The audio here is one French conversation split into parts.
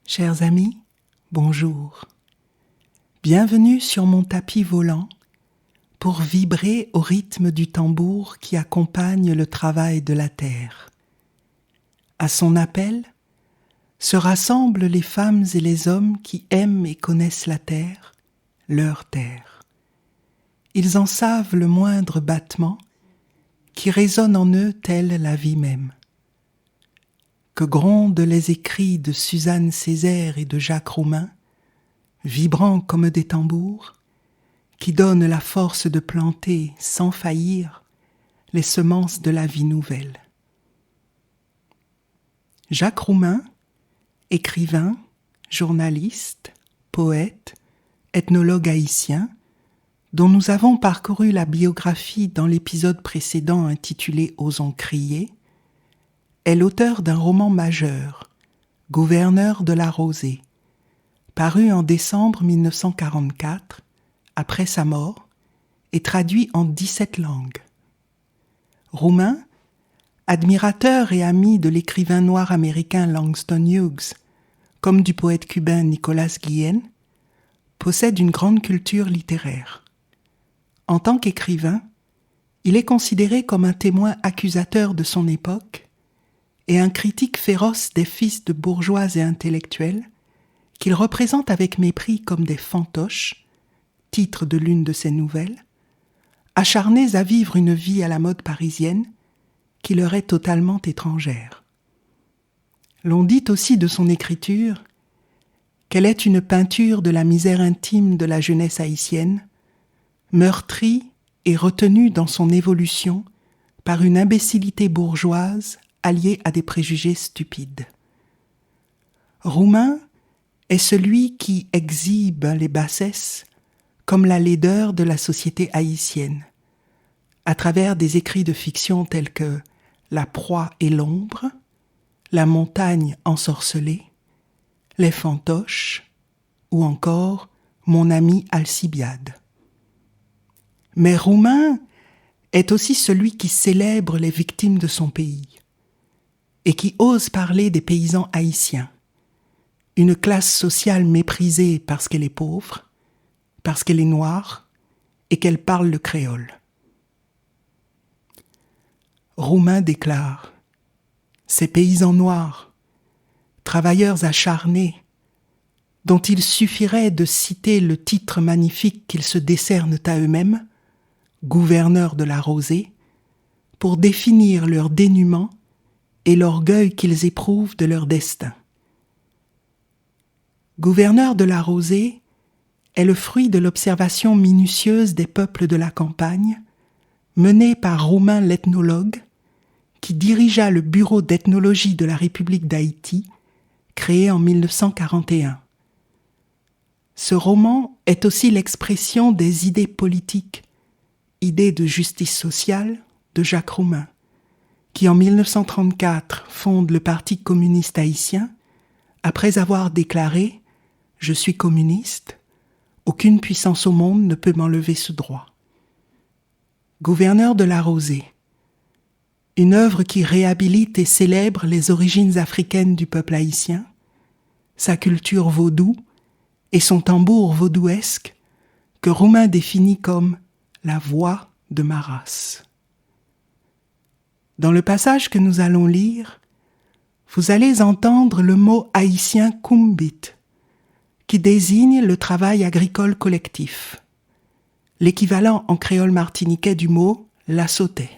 Chers amis, bonjour. Bienvenue sur mon tapis volant pour vibrer au rythme du tambour qui accompagne le travail de la terre. À son appel, se rassemblent les femmes et les hommes qui aiment et connaissent la terre, leur terre. Ils en savent le moindre battement qui résonne en eux telle la vie même. Que grondent les écrits de Suzanne Césaire et de Jacques Roumain, vibrants comme des tambours, qui donnent la force de planter, sans faillir, les semences de la vie nouvelle. Jacques Roumain, écrivain, journaliste, poète, ethnologue haïtien, dont nous avons parcouru la biographie dans l'épisode précédent intitulé « Osons crier », est l'auteur d'un roman majeur, Gouverneur de la Rosée, paru en décembre 1944, après sa mort, et traduit en 17 langues. Roumain, admirateur et ami de l'écrivain noir américain Langston Hughes, comme du poète cubain Nicolas Guillen, possède une grande culture littéraire. En tant qu'écrivain, il est considéré comme un témoin accusateur de son époque et un critique féroce des fils de bourgeois et intellectuels qu'il représente avec mépris comme des fantoches, titre de l'une de ses nouvelles, acharnés à vivre une vie à la mode parisienne qui leur est totalement étrangère. L'on dit aussi de son écriture qu'elle est une peinture de la misère intime de la jeunesse haïtienne, meurtrie et retenue dans son évolution par une imbécilité bourgeoise alliée à des préjugés stupides. Roumain est celui qui exhibe les bassesses comme la laideur de la société haïtienne, à travers des écrits de fiction tels que La proie et l'ombre, La montagne ensorcelée, Les fantoches ou encore Mon ami Alcibiade. Mais Roumain est aussi celui qui célèbre les victimes de son pays et qui ose parler des paysans haïtiens, une classe sociale méprisée parce qu'elle est pauvre, parce qu'elle est noire et qu'elle parle le créole. Roumain déclare « Ces paysans noirs, travailleurs acharnés, dont il suffirait de citer le titre magnifique qu'ils se décernent à eux-mêmes, gouverneurs de la rosée, pour définir leur dénuement et l'orgueil qu'ils éprouvent de leur destin. Gouverneur de la rosée est le fruit de l'observation minutieuse des peuples de la campagne, menée par Roumain l'ethnologue, qui dirigea le bureau d'ethnologie de la République d'Haïti, créé en 1941. Ce roman est aussi l'expression des idées politiques, idées de justice sociale de Jacques Roumain, qui en 1934 fonde le Parti communiste haïtien, après avoir déclaré « Je suis communiste, aucune puissance au monde ne peut m'enlever ce droit ». Gouverneur de la Rosée, une œuvre qui réhabilite et célèbre les origines africaines du peuple haïtien, sa culture vaudou et son tambour vaudouesque que Roumain définit comme « la voix de ma race ». Dans le passage que nous allons lire, vous allez entendre le mot haïtien « kumbit » qui désigne le travail agricole collectif, l'équivalent en créole martiniquais du mot « la sauté ».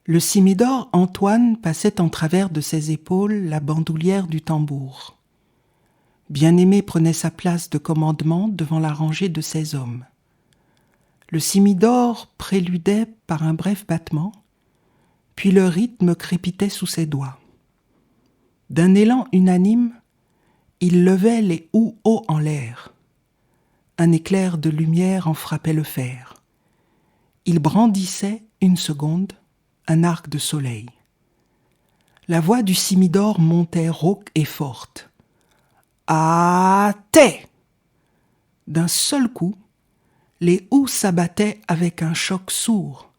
Le simidor Antoine passait en travers de ses épaules la bandoulière du tambour. Bien-Aimé prenait sa place de commandement devant la rangée de ses hommes. Le simidor préludait par un bref battement, puis le rythme crépitait sous ses doigts. D'un élan unanime, il levait les houes haut en l'air. Un éclair de lumière en frappait le fer. Il brandissait, une seconde, un arc de soleil. La voix du simidor montait rauque et forte. « Ah, t'es !» D'un seul coup, les houes s'abattaient avec un choc sourd,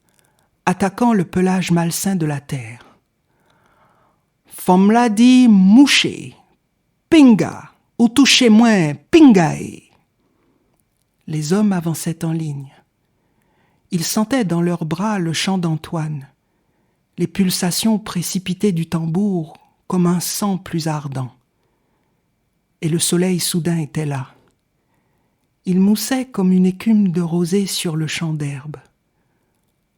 attaquant le pelage malsain de la terre. « Femme la dit mouché, pinga, ou touchez moins, pingae. Les hommes avançaient en ligne. Ils sentaient dans leurs bras le chant d'Antoine, les pulsations précipitées du tambour comme un sang plus ardent. Et le soleil soudain était là. Il moussait comme une écume de rosée sur le champ d'herbe.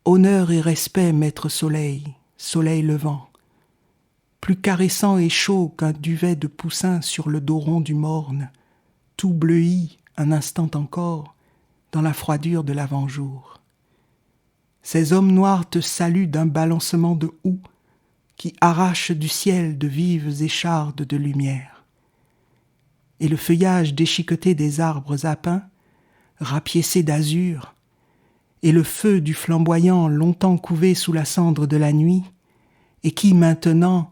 Honneur et respect, maître soleil, soleil levant, plus caressant et chaud qu'un duvet de poussin sur le dos rond du morne, tout bleui un instant encore dans la froidure de l'avant-jour. Ces hommes noirs te saluent d'un balancement de houx qui arrache du ciel de vives échardes de lumière. Et le feuillage déchiqueté des arbres à pin, rapiécé d'azur, et le feu du flamboyant longtemps couvé sous la cendre de la nuit, et qui maintenant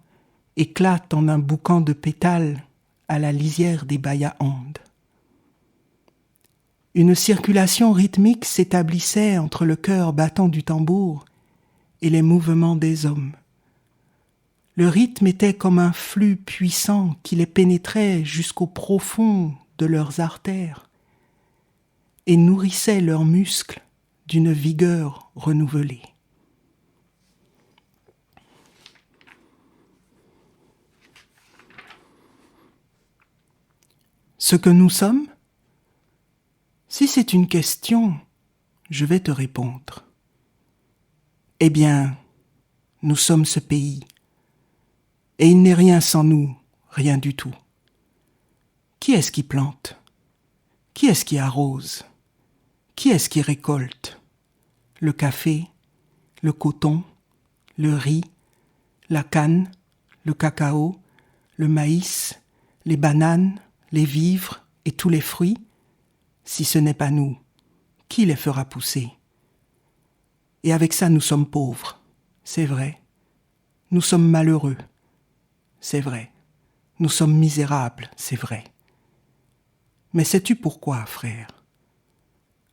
éclate en un boucan de pétales à la lisière des Bayahandes. Une circulation rythmique s'établissait entre le cœur battant du tambour et les mouvements des hommes. Le rythme était comme un flux puissant qui les pénétrait jusqu'au profond de leurs artères et nourrissait leurs muscles d'une vigueur renouvelée. Ce que nous sommes ? Si c'est une question, je vais te répondre. Eh bien, nous sommes ce pays, et il n'est rien sans nous, rien du tout. Qui est-ce qui plante ? Qui est-ce qui arrose ? Qui est-ce qui récolte ? Le café, le coton, le riz, la canne, le cacao, le maïs, les bananes, les vivres et tous les fruits ? Si ce n'est pas nous, qui les fera pousser ? Et avec ça, nous sommes pauvres, c'est vrai. Nous sommes malheureux, c'est vrai. Nous sommes misérables, c'est vrai. Mais sais-tu pourquoi, frère ?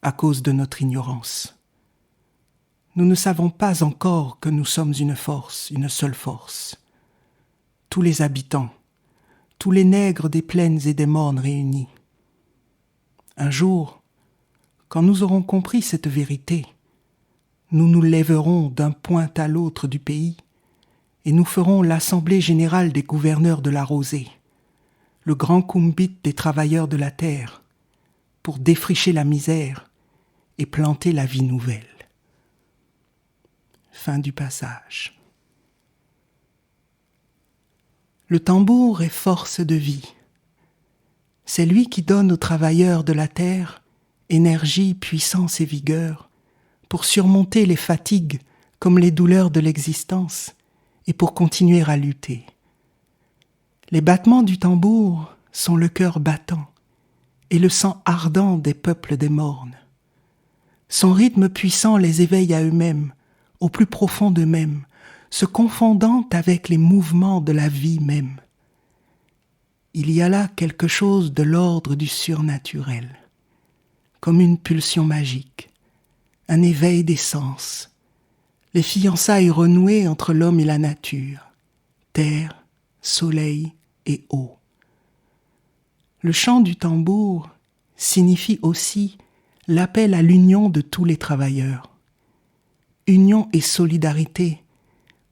À cause de notre ignorance. Nous ne savons pas encore que nous sommes une force, une seule force. Tous les habitants, tous les nègres des plaines et des mornes réunis. Un jour, quand nous aurons compris cette vérité, nous nous lèverons d'un point à l'autre du pays et nous ferons l'assemblée générale des gouverneurs de la rosée, le grand kumbit des travailleurs de la terre, pour défricher la misère et planter la vie nouvelle. Fin du passage. Le tambour est force de vie. C'est lui qui donne aux travailleurs de la terre énergie, puissance et vigueur pour surmonter les fatigues comme les douleurs de l'existence et pour continuer à lutter. Les battements du tambour sont le cœur battant et le sang ardent des peuples des mornes. Son rythme puissant les éveille à eux-mêmes, au plus profond d'eux-mêmes, se confondant avec les mouvements de la vie même. Il y a là quelque chose de l'ordre du surnaturel, comme une pulsion magique, un éveil des sens, les fiançailles renouées entre l'homme et la nature, terre, soleil et eau. Le chant du tambour signifie aussi l'appel à l'union de tous les travailleurs, union et solidarité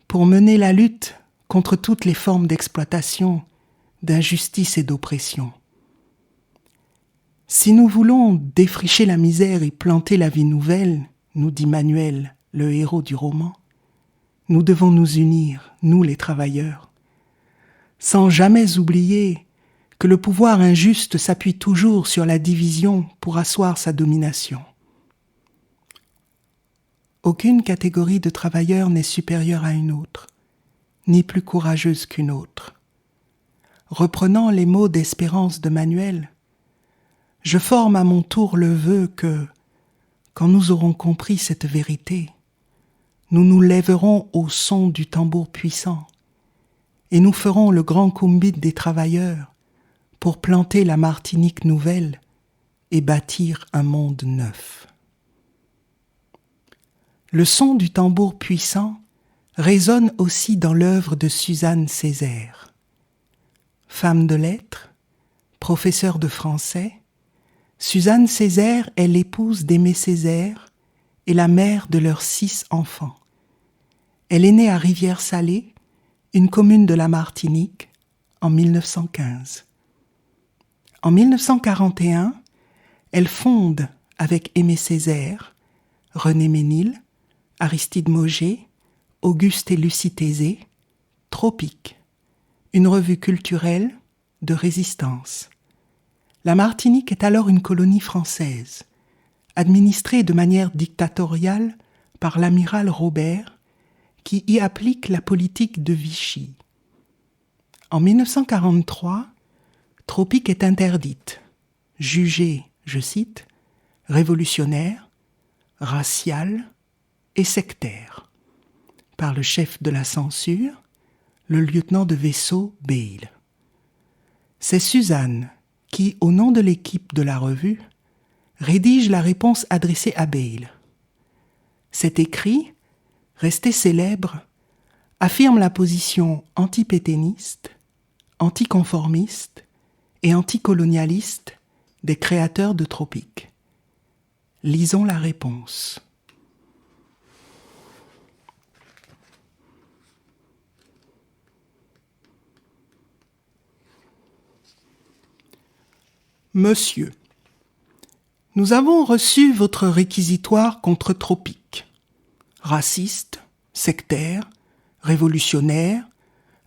pour mener la lutte contre toutes les formes d'exploitation, d'injustice et d'oppression. Si nous voulons défricher la misère et planter la vie nouvelle, nous dit Manuel, le héros du roman, nous devons nous unir, nous les travailleurs, sans jamais oublier que le pouvoir injuste s'appuie toujours sur la division pour asseoir sa domination. Aucune catégorie de travailleurs n'est supérieure à une autre, ni plus courageuse qu'une autre. Reprenant les mots d'espérance de Manuel, je forme à mon tour le vœu que, quand nous aurons compris cette vérité, nous nous lèverons au son du tambour puissant et nous ferons le grand kumbit des travailleurs pour planter la Martinique nouvelle et bâtir un monde neuf. Le son du tambour puissant résonne aussi dans l'œuvre de Suzanne Césaire. Femme de lettres, professeure de français, Suzanne Césaire est l'épouse d'Aimé Césaire et la mère de leurs 6 enfants. Elle est née à Rivière-Salée, une commune de la Martinique, en 1915. En 1941, elle fonde avec Aimé Césaire, René Ménil, Aristide Mauger, Auguste et Lucie Thésée, Tropique, une revue culturelle de résistance. La Martinique est alors une colonie française, administrée de manière dictatoriale par l'amiral Robert, qui y applique la politique de Vichy. En 1943, Tropique est interdite, jugée, je cite, révolutionnaire, raciale et sectaire, par le chef de la censure, le lieutenant de vaisseau Bayle. C'est Suzanne qui, au nom de l'équipe de la revue, rédige la réponse adressée à Bayle. Cet écrit, resté célèbre, affirme la position antipétainiste, anticonformiste et anticolonialiste des créateurs de Tropique. Lisons la réponse. Monsieur, nous avons reçu votre réquisitoire contre Tropique. Raciste, sectaire, révolutionnaire,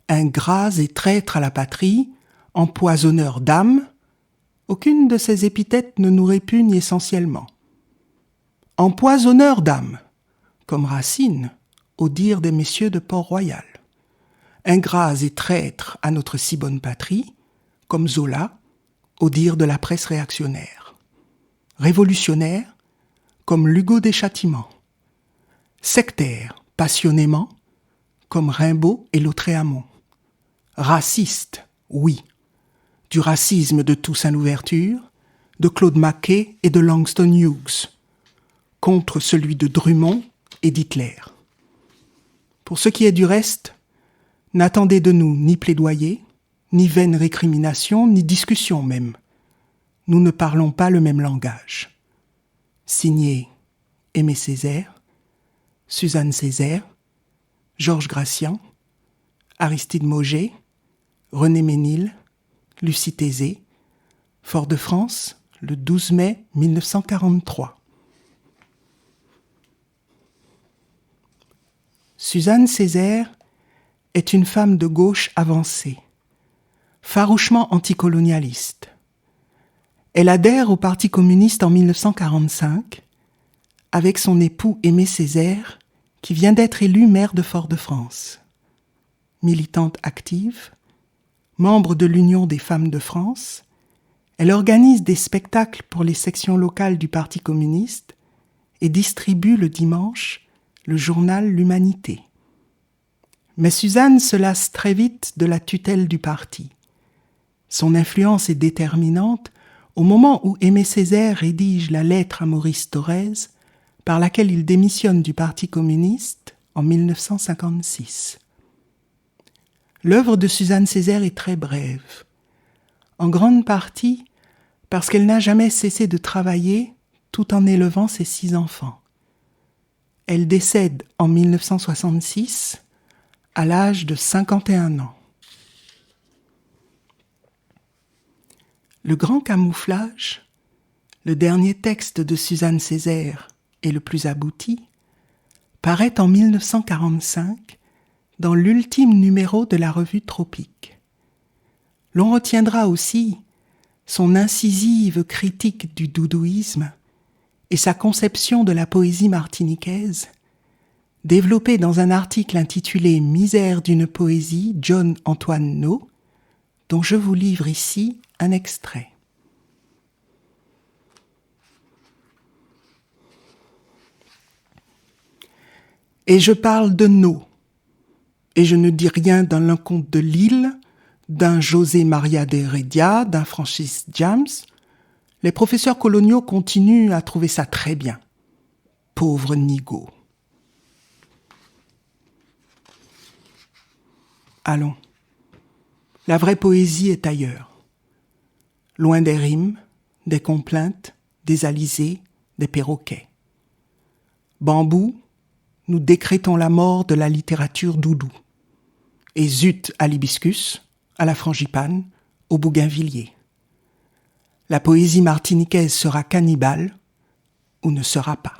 ingrat et traître à la patrie, empoisonneur d'âme, aucune de ces épithètes ne nous répugne essentiellement. Empoisonneur d'âme, comme Racine, au dire des messieurs de Port-Royal. Ingrats et traîtres à notre si bonne patrie, comme Zola, au dire de la presse réactionnaire. Révolutionnaire, comme l'Hugo des Châtiments. Sectaire, passionnément, comme Rimbaud et Lautréamont. Raciste, oui, du racisme de Toussaint Louverture, de Claude Mackay et de Langston Hughes, contre celui de Drummond et d'Hitler. Pour ce qui est du reste, n'attendez de nous ni plaidoyer, ni vaine récrimination, ni discussion même. Nous ne parlons pas le même langage. Signé Aimé Césaire, Suzanne Césaire, Georges Gracian, Aristide Mauger, René Ménil, Lucie Thésée, Fort-de-France, le 12 mai 1943. Suzanne Césaire est une femme de gauche avancée, farouchement anticolonialiste. Elle adhère au Parti communiste en 1945 avec son époux Aimé Césaire, qui vient d'être élu maire de Fort-de-France. Militante active, membre de l'Union des femmes de France, elle organise des spectacles pour les sections locales du Parti communiste et distribue le dimanche le journal L'Humanité. Mais Suzanne se lasse très vite de la tutelle du parti. Son influence est déterminante au moment où Aimé Césaire rédige la lettre à Maurice Thorez, par laquelle il démissionne du Parti communiste en 1956. L'œuvre de Suzanne Césaire est très brève, en grande partie parce qu'elle n'a jamais cessé de travailler tout en élevant ses 6 enfants. Elle décède en 1966 à l'âge de 51 ans. Le Grand Camouflage, le dernier texte de Suzanne Césaire et le plus abouti, paraît en 1945 dans l'ultime numéro de la revue Tropique. L'on retiendra aussi son incisive critique du doudouisme et sa conception de la poésie martiniquaise, développée dans un article intitulé « Misère d'une poésie » John Antoine No, dont je vous livre ici un extrait. Et je parle de No, et je ne dis rien d'un Leconte de Lille, d'un José Maria de Heredia, d'un Francis James. Les professeurs coloniaux continuent à trouver ça très bien. Pauvre nigo. Allons. La vraie poésie est ailleurs. Loin des rimes, des complaintes, des alizés, des perroquets. Bambou, nous décrétons la mort de la littérature doudou. Et zut à l'hibiscus, à la frangipane, au bougainvillier. La poésie martiniquaise sera cannibale ou ne sera pas.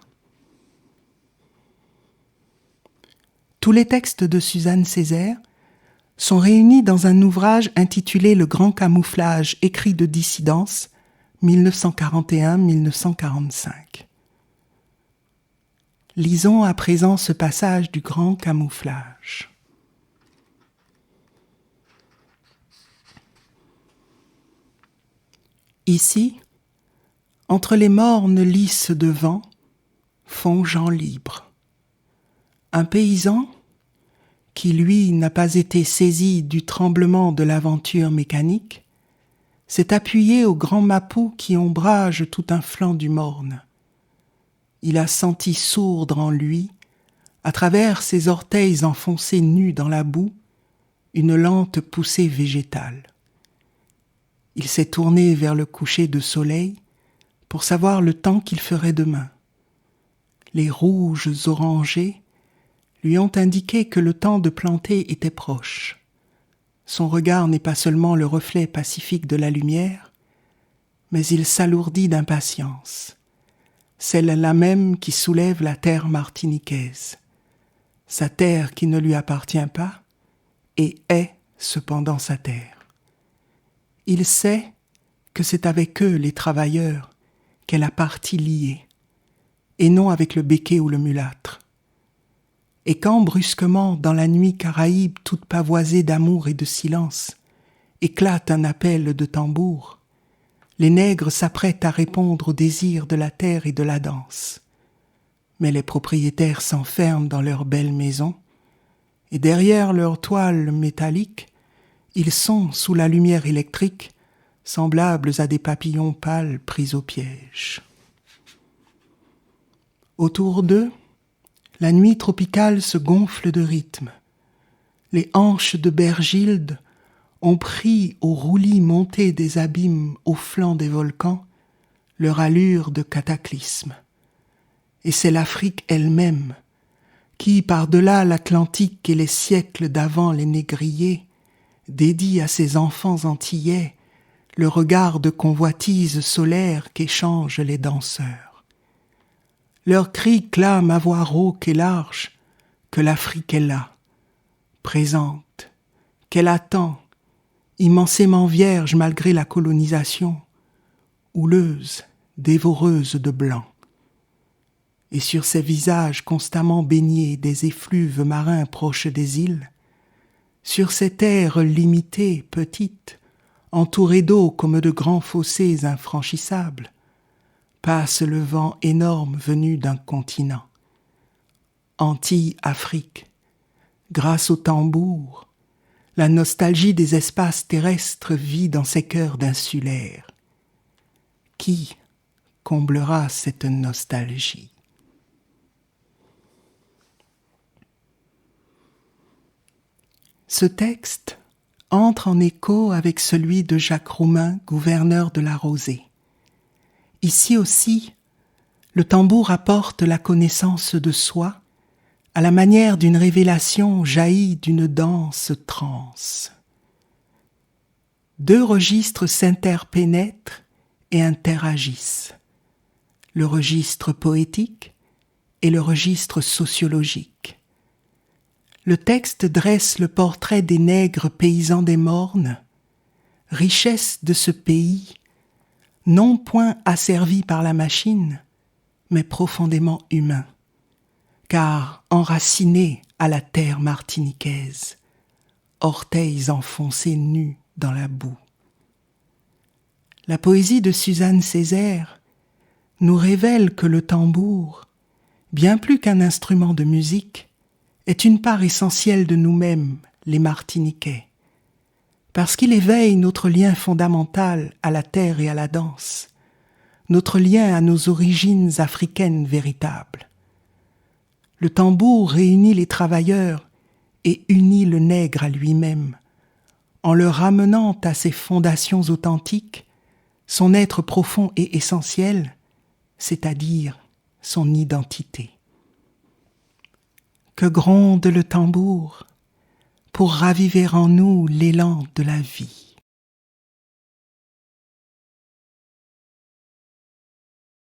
Tous les textes de Suzanne Césaire sont réunis dans un ouvrage intitulé Le Grand Camouflage, écrit de dissidence, 1941-1945. Lisons à présent ce passage du Grand Camouflage. Ici, entre les mornes lisses de vent, fond Jean libre. Un paysan, qui lui n'a pas été saisi du tremblement de l'aventure mécanique, s'est appuyé au grand mapou qui ombrage tout un flanc du Morne. Il a senti sourdre en lui, à travers ses orteils enfoncés nus dans la boue, une lente poussée végétale. Il s'est tourné vers le coucher de soleil pour savoir le temps qu'il ferait demain. Les rouges orangés lui ont indiqué que le temps de planter était proche. Son regard n'est pas seulement le reflet pacifique de la lumière, mais il s'alourdit d'impatience, celle-là même qui soulève la terre martiniquaise, sa terre qui ne lui appartient pas et est cependant sa terre. Il sait que c'est avec eux, les travailleurs, qu'elle a partie liée, et non avec le béquet ou le mulâtre. Et quand brusquement, dans la nuit caraïbe toute pavoisée d'amour et de silence, éclate un appel de tambour, les nègres s'apprêtent à répondre aux désirs de la terre et de la danse. Mais les propriétaires s'enferment dans leurs belles maisons, et derrière leurs toiles métalliques, ils sont, sous la lumière électrique, semblables à des papillons pâles pris au piège. Autour d'eux, la nuit tropicale se gonfle de rythme. Les hanches de Bergilde ont pris au roulis monté des abîmes au flanc des volcans leur allure de cataclysme. Et c'est l'Afrique elle-même qui, par-delà l'Atlantique et les siècles d'avant les négriers, dédie à ses enfants antillais le regard de convoitise solaire qu'échangent les danseurs. Leurs cris clament à voix rauque et large que l'Afrique est là, présente, qu'elle attend, immensément vierge malgré la colonisation, houleuse, dévoreuse de blanc. Et sur ces visages constamment baignés des effluves marins proches des îles, sur ces terres limitées, petites, entourées d'eau comme de grands fossés infranchissables, passe le vent énorme venu d'un continent. Antilles-Afrique, grâce au tambour, la nostalgie des espaces terrestres vit dans ces cœurs d'insulaires. Qui comblera cette nostalgie? Ce texte entre en écho avec celui de Jacques Roumain, gouverneur de la Rosée. Ici aussi, le tambour apporte la connaissance de soi à la manière d'une révélation jaillie d'une dense transe. Deux registres s'interpénètrent et interagissent, le registre poétique et le registre sociologique. Le texte dresse le portrait des nègres paysans des Mornes, richesse de ce pays, non point asservi par la machine, mais profondément humain, car enraciné à la terre martiniquaise, orteils enfoncés nus dans la boue. La poésie de Suzanne Césaire nous révèle que le tambour, bien plus qu'un instrument de musique, est une part essentielle de nous-mêmes, les Martiniquais, parce qu'il éveille notre lien fondamental à la terre et à la danse, notre lien à nos origines africaines véritables. Le tambour réunit les travailleurs et unit le nègre à lui-même, en le ramenant à ses fondations authentiques, son être profond et essentiel, c'est-à-dire son identité. Que gronde le tambour pour raviver en nous l'élan de la vie.